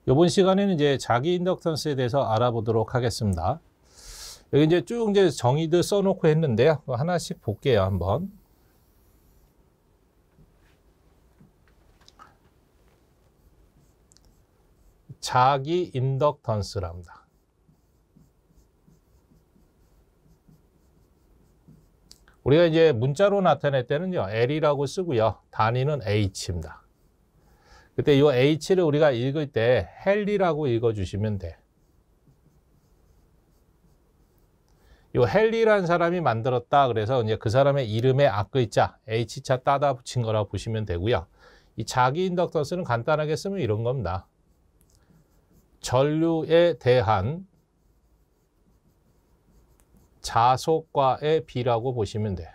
이번 시간에는 이제 자기 인덕턴스에 대해서 알아보도록 하겠습니다. 여기 이제 쭉 이제 정의들 써놓고 했는데요. 하나씩 볼게요, 한번. 자기 인덕턴스랍니다. 우리가 이제 문자로 나타낼 때는요, L이라고 쓰고요. 단위는 H입니다. 그때 이 H를 우리가 읽을 때 헨리라고 읽어주시면 돼. 이 헨리라는 사람이 만들었다. 그래서 이제 그 사람의 이름의 앞글자 H자 따다 붙인 거라고 보시면 되고요. 이 자기 인덕턴스는 간단하게 쓰면 이런 겁니다. 전류에 대한 자속과의 비라고 보시면 돼.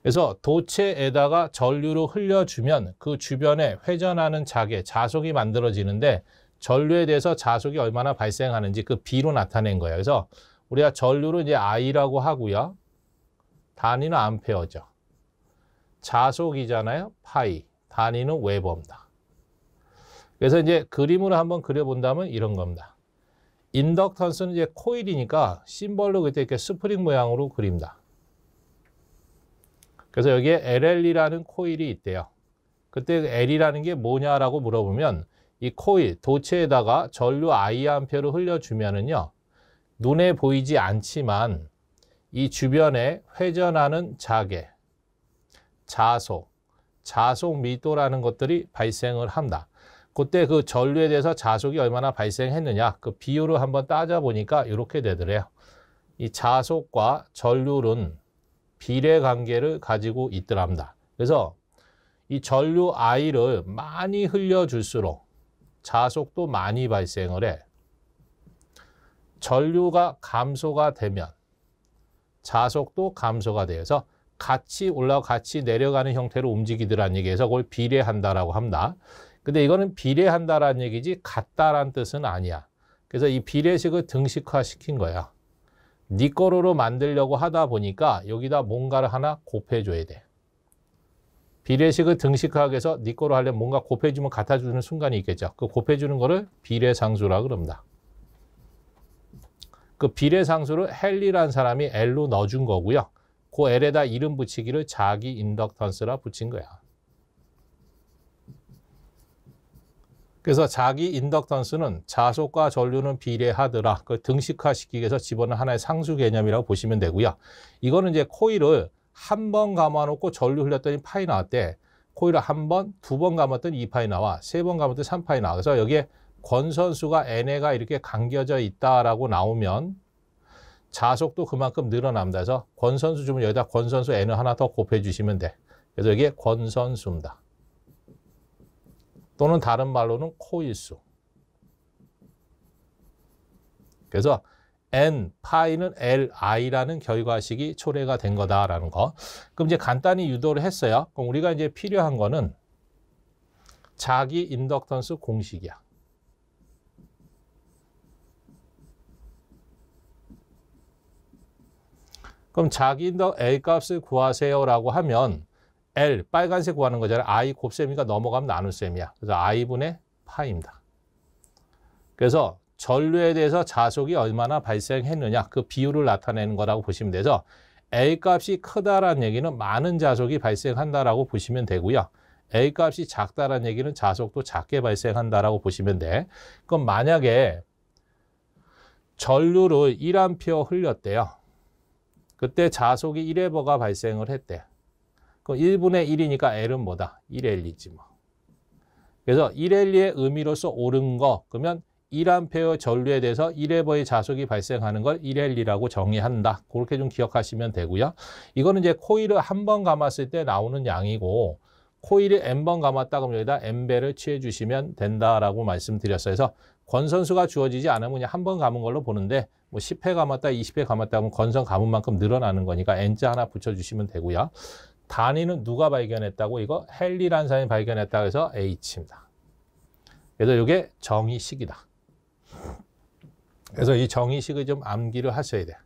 그래서 도체에다가 전류를 흘려주면 그 주변에 회전하는 자개, 자속이 만들어지는데 전류에 대해서 자속이 얼마나 발생하는지 그 비로 나타낸 거예요. 그래서 우리가 전류를 이제 I라고 하고요. 단위는 암페어죠. 자속이잖아요. 파이. 단위는 웨버입니다. 그래서 이제 그림으로 한번 그려본다면 이런 겁니다. 인덕턴스는 이제 코일이니까 심벌로 그때 이렇게 스프링 모양으로 그립니다. 그래서 여기에 LL이라는 코일이 있대요. 그때 L이라는 게 뭐냐라고 물어보면 이 코일, 도체에다가 전류 I암페어를 흘려주면은요, 눈에 보이지 않지만 이 주변에 회전하는 자개, 자속, 자속 밀도라는 것들이 발생을 합니다. 그때 그 전류에 대해서 자속이 얼마나 발생했느냐, 그 비율을 한번 따져보니까 이렇게 되더래요. 이 자속과 전류는 비례 관계를 가지고 있더랍니다. 그래서 이 전류 I를 많이 흘려줄수록 자속도 많이 발생을 해. 전류가 감소가 되면 자속도 감소가 돼서 같이 올라가고 같이 내려가는 형태로 움직이더라는 얘기에서 그걸 비례한다라고 합니다. 근데 이거는 비례한다라는 얘기지 같다라는 뜻은 아니야. 그래서 이 비례식을 등식화시킨 거야. 네 거로 만들려고 하다 보니까 여기다 뭔가를 하나 곱해줘야 돼. 비례식을 등식화하기 위해서 네 거로 하려면 뭔가 곱해주면 같아지는 순간이 있겠죠. 그 곱해주는 거를 비례상수라고 그럽니다. 그 비례상수를 헨리라는 사람이 L로 넣어준 거고요. 그 L에다 이름 붙이기를 자기 인덕턴스라 붙인 거야. 그래서 자기 인덕턴스는 자속과 전류는 비례하더라. 그걸 등식화시키기 위해서 집어넣은 하나의 상수 개념이라고 보시면 되고요. 이거는 이제 코일을 한 번 감아놓고 전류 흘렸더니 파이 나왔대. 코일을 한 번, 두 번 감았더니 2파이 나와. 세 번 감았더니 3파이 나와. 그래서 여기에 권선수가 N회가 이렇게 감겨져 있다라고 나오면 자속도 그만큼 늘어납니다. 그래서 권선수 주면 여기다 권선수 N을 하나 더 곱해 주시면 돼. 그래서 이게 권선수입니다. 또는 다른 말로는 코일수. 그래서 N, 파이는 LI라는 결과식이 초래가 된 거다라는 거. 그럼 이제 간단히 유도를 했어요. 그럼 우리가 이제 필요한 거는 자기 인덕턴스 공식이야. 그럼 자기 인덕 L 값을 구하세요라고 하면 L, 빨간색 구하는 거잖아요. I 곱셈이니까 넘어가면 나눗셈이야. 그래서 I분의 파입니다. 그래서 전류에 대해서 자속이 얼마나 발생했느냐, 그 비율을 나타내는 거라고 보시면 돼서 L 값이 크다라는 얘기는 많은 자속이 발생한다라고 보시면 되고요. L 값이 작다라는 얘기는 자속도 작게 발생한다라고 보시면 돼. 그럼 만약에 전류를 1A 흘렸대요. 그때 자속이 1회버가 발생을 했대. 그럼 1분의 1이니까 L은 뭐다? 1L이지 뭐. 그래서 1L의 의미로서 옳은 거, 그러면 1A 전류에 대해서 1회버의 자속이 발생하는 걸 1L이라고 정의한다. 그렇게 좀 기억하시면 되고요. 이거는 이제 코일을 한 번 감았을 때 나오는 양이고, 코일을 N번 감았다 그러면 여기다 N배를 취해 주시면 된다라고 말씀드렸어요. 그래서 권선수가 주어지지 않으면 그냥 한 번 감은 걸로 보는데, 뭐 10회 감았다, 20회 감았다 하면 권선 감은 만큼 늘어나는 거니까 N자 하나 붙여주시면 되고요. 단위는 누가 발견했다고? 이거 헨리라는 사람이 발견했다고 해서 H입니다. 그래서 이게 정의식이다. 그래서 이 정의식을 좀 암기를 하셔야 돼요.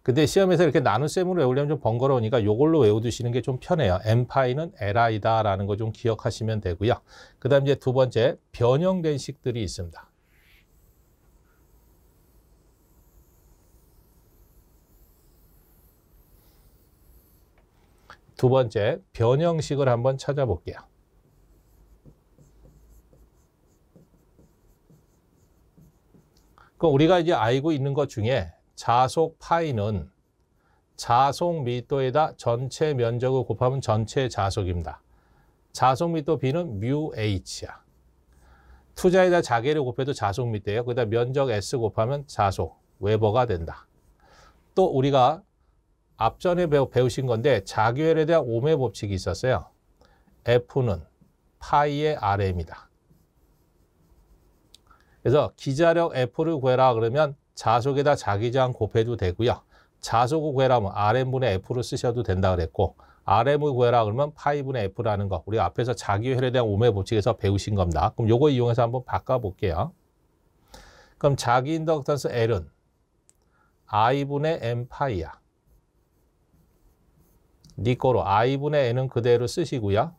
근데 시험에서 이렇게 나눗셈으로 외우려면 좀 번거로우니까 이걸로 외워두시는 게 좀 편해요. n파이는 li다라는 거 좀 기억하시면 되고요. 그 다음 이제 두 번째, 변형된 식들이 있습니다. 두 번째, 변형식을 한번 찾아볼게요. 그럼 우리가 이제 알고 있는 것 중에 자속 파이는 자속 밀도에다 전체 면적을 곱하면 전체 자속입니다. 자속 밀도 B는 뮤 H야. 투자에다 자계를 곱해도 자속 밀도예요. 거기다 면적 S 곱하면 자속, 웨버가 된다. 또 우리가 앞전에 배우신 건데 자기율에 대한 오음의 법칙이 있었어요. F는 파이의 RM이다. 그래서 기자력 F를 구해라 그러면 자속에다 자기장 곱해도 되고요. 자속을 구해라면 RM분의 F를 쓰셔도 된다 그랬고 RM을 구해라 그러면 파이분의 F라는 거 우리 앞에서 자기율에 대한 오음의 법칙에서 배우신 겁니다. 그럼 요거 이용해서 한번 바꿔볼게요. 그럼 자기 인덕턴스 L은 I분의 M 파이야. 니 거로 I분의 N은 그대로 쓰시고요.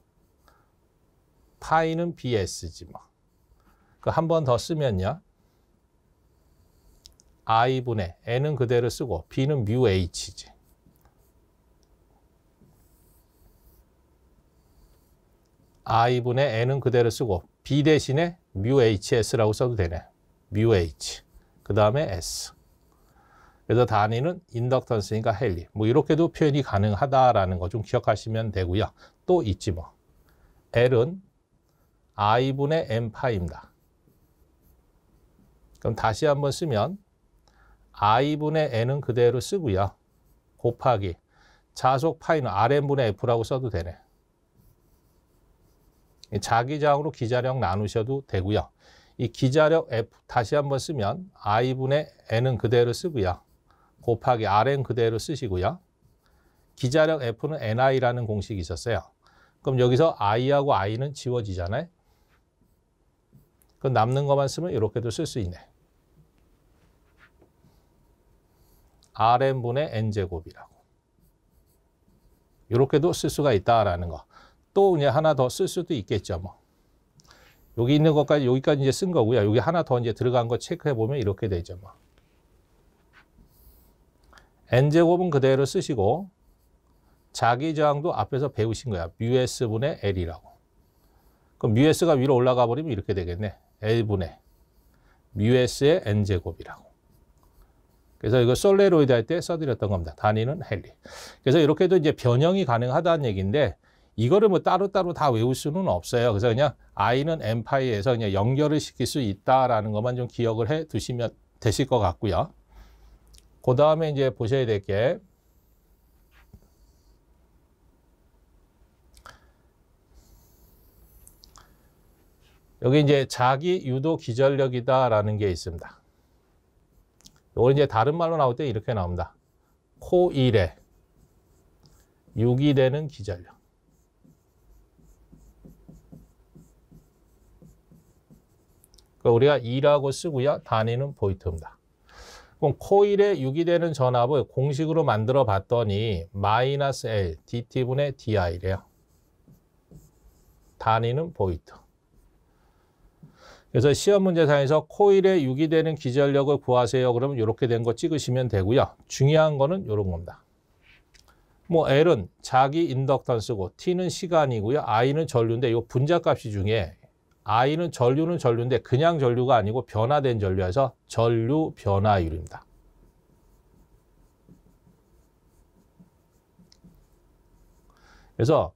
파이는 BS지 뭐. 그 한 번 더 쓰면요. I분의 N은 그대로 쓰고 B는 뮤 H지. I분의 N은 그대로 쓰고 B 대신에 뮤 HS라고 써도 되네. 뮤 H. 그 다음에 S. 그래서 단위는 인덕턴스니까 헨리. 뭐 이렇게도 표현이 가능하다라는 거 좀 기억하시면 되고요. 또 있지 뭐. L은 I분의 M 파입니다. 그럼 다시 한번 쓰면 I분의 N은 그대로 쓰고요. 곱하기 자속 파이는 RM분의 F라고 써도 되네. 자기장으로 기자력 나누셔도 되고요. 이 기자력 F 다시 한번 쓰면 I분의 N은 그대로 쓰고요. 곱하기 Rn 그대로 쓰시고요. 기자력 F는 NI라는 공식이 있었어요. 그럼 여기서 I하고 I는 지워지잖아요. 그럼 남는 것만 쓰면 이렇게도 쓸 수 있네. Rn분의 N제곱이라고. 이렇게도 쓸 수가 있다라는 거. 또 그냥 하나 더 쓸 수도 있겠죠. 뭐. 여기 있는 것까지 여기까지 이제 쓴 거고요. 여기 하나 더 이제 들어간 거 체크해 보면 이렇게 되죠. 뭐. N제곱은 그대로 쓰시고 자기 저항도 앞에서 배우신 거야. 뮤S분의 L이라고. 그럼 뮤S가 위로 올라가 버리면 이렇게 되겠네. L분의 뮤S의 N제곱이라고. 그래서 이거 솔레로이드 할 때 써드렸던 겁니다. 단위는 헨리. 그래서 이렇게도 이제 변형이 가능하다는 얘기인데 이거를 뭐 따로따로 다 외울 수는 없어요. 그래서 그냥 I는 N파이에서 그냥 연결을 시킬 수 있다라는 것만 좀 기억을 해 두시면 되실 것 같고요. 그 다음에 이제 보셔야 될 게 여기 이제 자기 유도 기전력이다라는 게 있습니다. 이걸 이제 다른 말로 나올 때 이렇게 나옵니다. 코1에 6이 되는 기전력. 그러니까 우리가 2라고 쓰고요. 단위는 볼트입니다. 그럼 코1에 6이 되는 전압을 공식으로 만들어 봤더니 마이너스 L dt분의 di래요. 단위는 볼트. 그래서 시험 문제상에서 코일에 6이 되는 기전력을 구하세요. 그러면 이렇게 된 거 찍으시면 되고요. 중요한 거는 이런 겁니다. 뭐 L은 자기 인덕턴스고 T는 시간이고요. I는 전류인데 이 분자값이 중에 I는 전류는 전류인데 그냥 전류가 아니고 변화된 전류여서 전류 변화율입니다. 그래서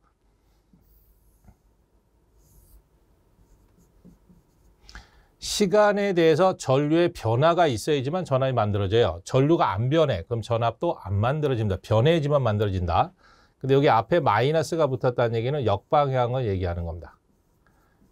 시간에 대해서 전류의 변화가 있어야지만 전압이 만들어져요. 전류가 안 변해. 그럼 전압도 안 만들어집니다. 변해야지만 만들어진다. 근데 여기 앞에 마이너스가 붙었다는 얘기는 역방향을 얘기하는 겁니다.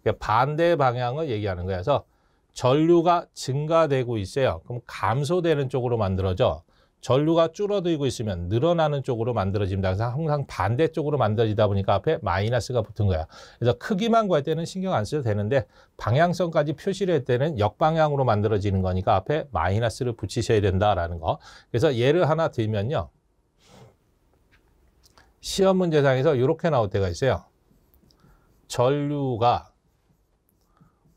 그러니까 반대 방향을 얘기하는 거예요. 그래서 전류가 증가되고 있어요. 그럼 감소되는 쪽으로 만들어져. 전류가 줄어들고 있으면 늘어나는 쪽으로 만들어집니다. 그래서 항상 반대쪽으로 만들어지다 보니까 앞에 마이너스가 붙은 거야. 그래서 크기만 구할 때는 신경 안 써도 되는데 방향성까지 표시를 할 때는 역방향으로 만들어지는 거니까 앞에 마이너스를 붙이셔야 된다라는 거. 그래서 예를 하나 들면요. 시험 문제상에서 이렇게 나올 때가 있어요. 전류가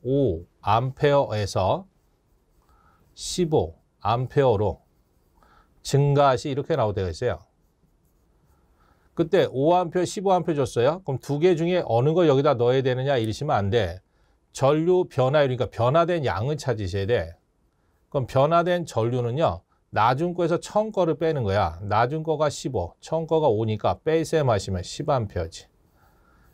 5A에서 15A로 증가시 이렇게 나올 때가 있어요. 그때 5A, 15A 줬어요. 그럼 두 개 중에 어느 거 여기다 넣어야 되느냐 이러시면 안 돼. 전류 변화율, 그러니까 변화된 양을 찾으셔야 돼. 그럼 변화된 전류는요. 나중 거에서 처음 거를 빼는 거야. 나중 거가 15, 처음 거가 5니까 뺄셈 하시면 10A지.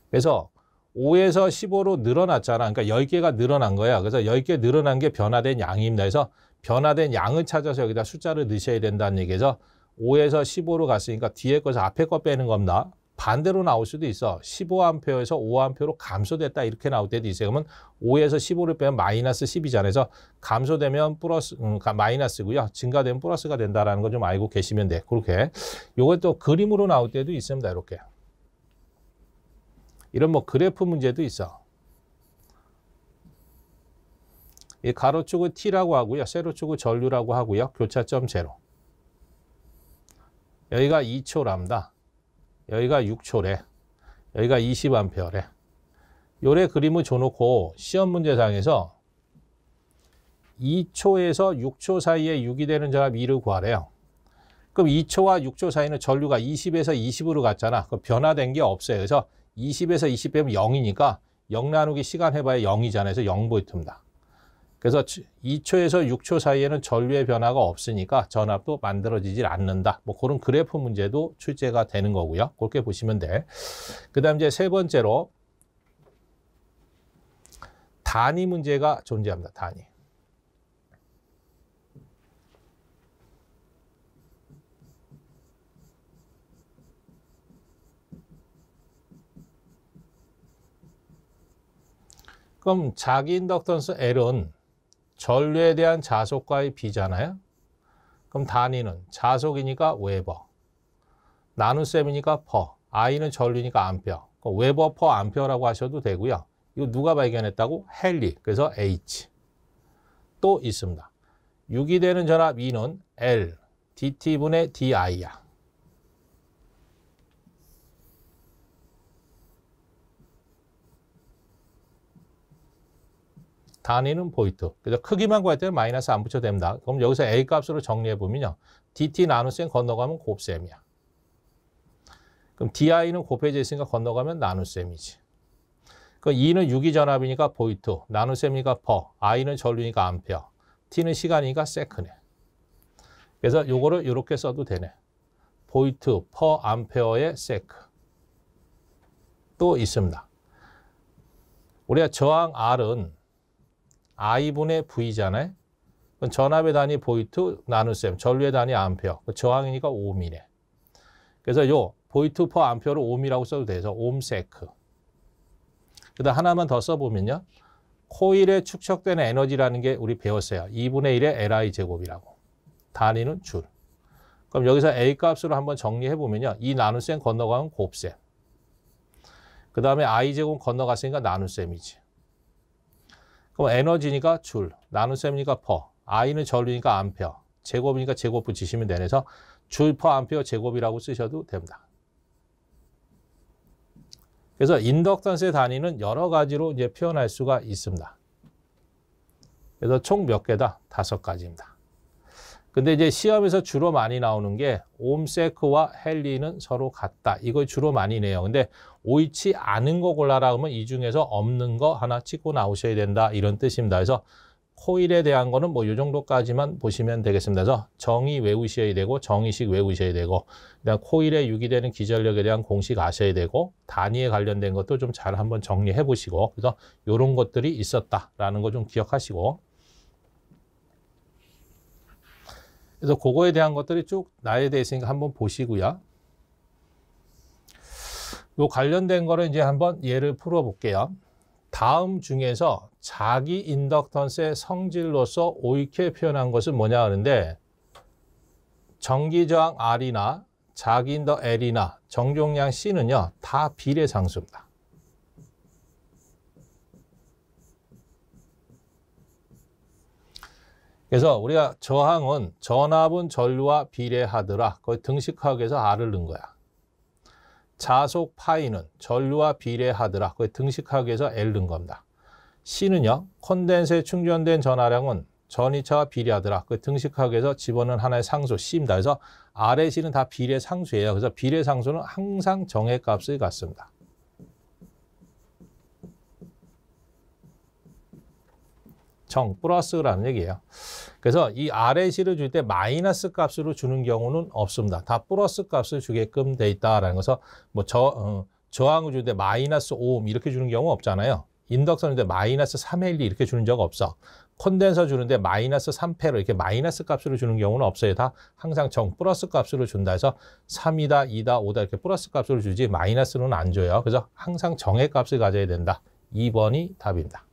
그래서 5에서 15로 늘어났잖아. 그러니까 10개가 늘어난 거야. 그래서 10개 늘어난 게 변화된 양입니다. 그래서 변화된 양을 찾아서 여기다 숫자를 넣으셔야 된다는 얘기에서 5에서 15로 갔으니까 뒤에 거에서 앞에 거 빼는 겁니다. 반대로 나올 수도 있어. 15A에서 5A로 감소됐다 이렇게 나올 때도 있어요. 그러면 5에서 15를 빼면 마이너스 10이잖아요. 그래서 감소되면 플러스, 마이너스고요. 증가되면 플러스가 된다는 거 좀 알고 계시면 돼. 그렇게. 요걸 또 그림으로 나올 때도 있습니다. 이렇게. 이런 뭐 그래프 문제도 있어. 이 가로축을 T라고 하고요. 세로축을 전류라고 하고요. 교차점 0. 여기가 2초랍니다. 여기가 6초래. 여기가 20A래. 요래 그림을 줘놓고 시험 문제상에서 2초에서 6초 사이에 6이 되는 전압 2를 구하래요. 그럼 2초와 6초 사이는 전류가 20에서 20으로 갔잖아. 그 변화된 게 없어요. 그래서 20에서 20 빼면 0이니까 0 나누기 시간 해봐야 0이잖아요. 그래서 0V입니다. 그래서 2초에서 6초 사이에는 전류의 변화가 없으니까 전압도 만들어지질 않는다. 뭐 그런 그래프 문제도 출제가 되는 거고요. 그렇게 보시면 돼. 그 다음 이제 세 번째로 단위 문제가 존재합니다. 단위. 그럼 자기 인덕턴스 L은 전류에 대한 자속과의 비잖아요. 그럼 단위는 자속이니까 웨버, 나눗셈이니까 퍼, I는 전류니까 암페어. 웨버 퍼 암페어라고 하셔도 되고요. 이거 누가 발견했다고? 헨리. 그래서 H. 또 있습니다. 6이 되는 전압 E는 L, dT분의 dI야. 단위는 보이트. 그래서 크기만 구할 때는 마이너스 안 붙여도 됩니다. 그럼 여기서 A 값으로 정리해보면요. dt 나눗셈 건너가면 곱셈이야. 그럼 di는 곱해져 있으니까 건너가면 나눗셈이지. 그럼 E는 6이 전압이니까 보이트, 나눗셈이니까 퍼, I는 전류니까 암페어, T는 시간이니까 세크네. 그래서 요거를 이렇게 써도 되네. 보이트 퍼 암페어의 세크. 또 있습니다. 우리가 저항 R은 I분의 V잖아요. 그럼 전압의 단위 보이트 나눗셈, 전류의 단위 암페어. 저항이니까 옴이네. 그래서 요 보이트 퍼 암페어를 옴이라고 써도 돼서 옴세크. 그다음 하나만 더 써보면요. 코일에 축적되는 에너지라는 게 우리 배웠어요. 2분의 1의 Li 제곱이라고. 단위는 줄. 그럼 여기서 A 값으로 한번 정리해보면요. 이 나눗셈 건너가면 곱셈. 그 다음에 I 제곱 건너갔으니까 나눗셈이지. 그럼 에너지니까 줄, 나눗셈이니까 퍼, I는 전류니까 암페어, 제곱이니까 제곱 붙이시면 되면서 줄 퍼 암페어 제곱이라고 쓰셔도 됩니다. 그래서 인덕턴스의 단위는 여러 가지로 이제 표현할 수가 있습니다. 그래서 총 몇 개다? 5가지입니다. 근데 이제 시험에서 주로 많이 나오는 게 옴세크와 헨리는 서로 같다. 이걸 주로 많이 내요. 근데 옳지 않은 거 골라라 하면 이 중에서 없는 거 하나 찍고 나오셔야 된다. 이런 뜻입니다. 그래서 코일에 대한 거는 뭐 이 정도까지만 보시면 되겠습니다. 그래서 정의 외우셔야 되고 정의식 외우셔야 되고 그다음 코일에 유기되는 기전력에 대한 공식 아셔야 되고 단위에 관련된 것도 좀 잘 한번 정리해 보시고 그래서 이런 것들이 있었다라는 거 좀 기억하시고 그래서 그거에 대한 것들이 쭉 나에 대해 있으니까 한번 보시고요. 요 관련된 거를 이제 한번 예를 풀어 볼게요. 다음 중에서 자기 인덕턴스의 성질로서 옳게 표현한 것은 뭐냐 하는데 전기저항 R이나 자기인덕 L이나 정종량 C는요, 다 비례상수입니다. 그래서 우리가 저항은 전압은 전류와 비례하더라. 거의 등식화하기 위해서 R을 넣은 거야. 자속 파이는 전류와 비례하더라. 거의 등식하기 위해서 L 넣은 겁니다. C는요. 콘덴서에 충전된 전하량은 전이차와 비례하더라. 거의 등식하기 위해서 집어넣은 하나의 상수 C입니다. 그래서 R의 C는 다 비례상수예요. 그래서 비례상수는 항상 정해값을 갖습니다. 플러스라는 얘기예요. 그래서 이 R의 C를 줄 때 마이너스 값으로 주는 경우는 없습니다. 다 플러스 값을 주게끔 돼 있다라는 것은 뭐 저항을 줄 때 마이너스 5옴 이렇게 주는 경우 없잖아요. 인덕선일 때 마이너스 3헬리 이렇게 주는 적 없어. 콘덴서 주는데 마이너스 3페로 이렇게 마이너스 값으로 주는 경우는 없어요. 다 항상 플러스 값으로 준다 해서 3이다, 2다, 5다 이렇게 플러스 값으로 주지 마이너스는 안 줘요. 그래서 항상 정의 값을 가져야 된다. 2번이 답입니다.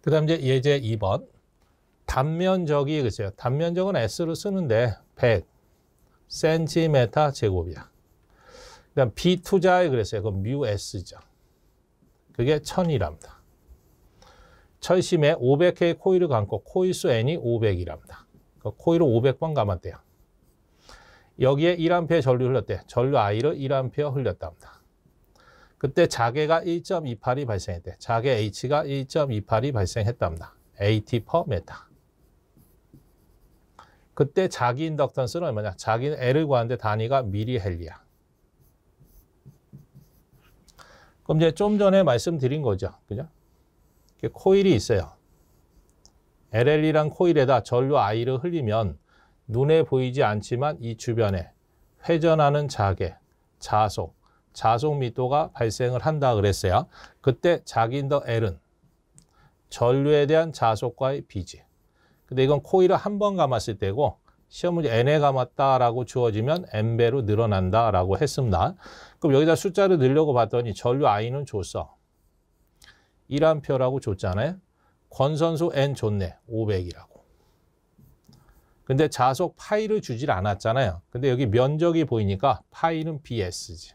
그 다음 이제 예제 2번. 단면적이 글쎄요. 단면적은 S로 쓰는데 100cm 제곱이야. 그다음 B 투자에 그랬어요. 그건 뮤 S죠. 그게 1000이랍니다. 철심에 500개의 코일을 감고 코일수 N이 500이랍니다. 코일을 500번 감았대요. 여기에 1A 전류 흘렸대. 전류 I를 1A 흘렸답니다. 그때 자개가 1.28이 발생했대. 자개 H가 1.28이 발생했답니다. AT per 메타. 그때 자기 인덕턴스는 얼마냐? 자기는 L을 구하는데 단위가 미리헬리야. 그럼 이제 좀 전에 말씀드린 거죠. 그죠? 코일이 있어요. LL이란 코일에다 전류 I를 흘리면 눈에 보이지 않지만 이 주변에 회전하는 자개, 자속密도가 발생을 한다 그랬어요. 그때 자기인덕 L은 전류에 대한 자속과의 비지. 근데 이건 코일을 한 번 감았을 때고 시험 문제 N에 감았다라고 주어지면 N배로 늘어난다라고 했습니다. 그럼 여기다 숫자를 넣으려고 봤더니 전류 I는 줬어. 1A라고 줬잖아요. 권선수 N 줬네. 500이라고. 근데 자속 파이를 주질 않았잖아요. 근데 여기 면적이 보이니까 파이는 BS지.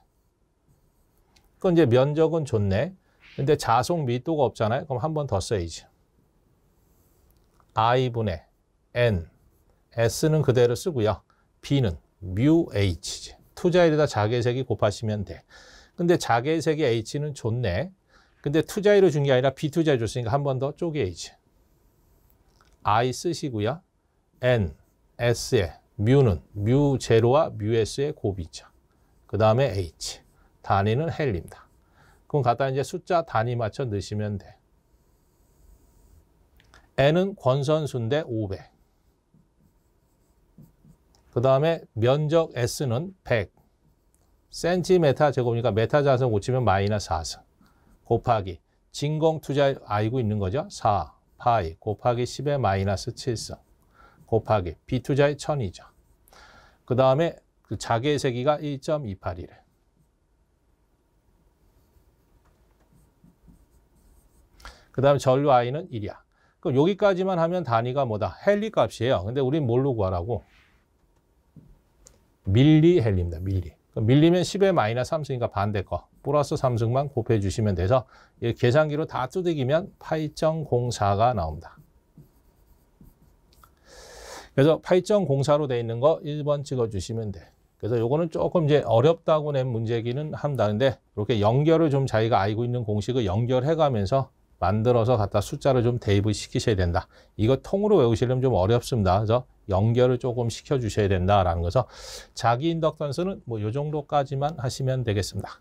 그건 이제 면적은 줬네. 근데 자속密도가 없잖아요. 그럼 한 번 더 써야지. I분의 N. S는 그대로 쓰고요. B는 뮤 H지. 투자일에다 자개색이 곱하시면 돼. 근데 자개색이 H는 줬네. 근데 투자일을 준 게 아니라 비투자일 줬으니까 한 번 더 쪼개야지. I 쓰시고요. N, S에 뮤는 뮤 제로와 뮤 S의 곱이죠. 그 다음에 H. 단위는 헬리입니다. 그럼 갖다 이제 숫자 단위 맞춰 넣으시면 돼. N은 권선수인데 500. 그 다음에 면적 S는 100. cm 제곱이니까 메타 자승 고치면 마이너스 4승. 곱하기 진공 투자 알고 있는 거죠. 4 파이 곱하기 10의 마이너스 7승. 곱하기 B 투자의 1000이죠. 그 다음에 그 자개의 세기가 1.28이래. 그 다음에 전류 I는 1이야. 그럼 여기까지만 하면 단위가 뭐다? 헬리 값이에요. 근데 우린 뭘로 구하라고? 밀리 헬리입니다. 밀리. 밀리면 10의 마이너스 3승이니까 반대 거. 플러스 3승만 곱해 주시면 돼서 계산기로 다 두들기면 8.04가 나옵니다. 그래서 8.04로 돼 있는 거 1번 찍어주시면 돼. 그래서 요거는 조금 이제 어렵다고 낸 문제기는 한다는데 이렇게 연결을 좀 자기가 알고 있는 공식을 연결해 가면서 만들어서 갖다 숫자를 좀 대입을 시키셔야 된다. 이거 통으로 외우시려면 좀 어렵습니다. 그래서 연결을 조금 시켜주셔야 된다라는 거죠. 자기 인덕턴스는 뭐 요 정도까지만 하시면 되겠습니다.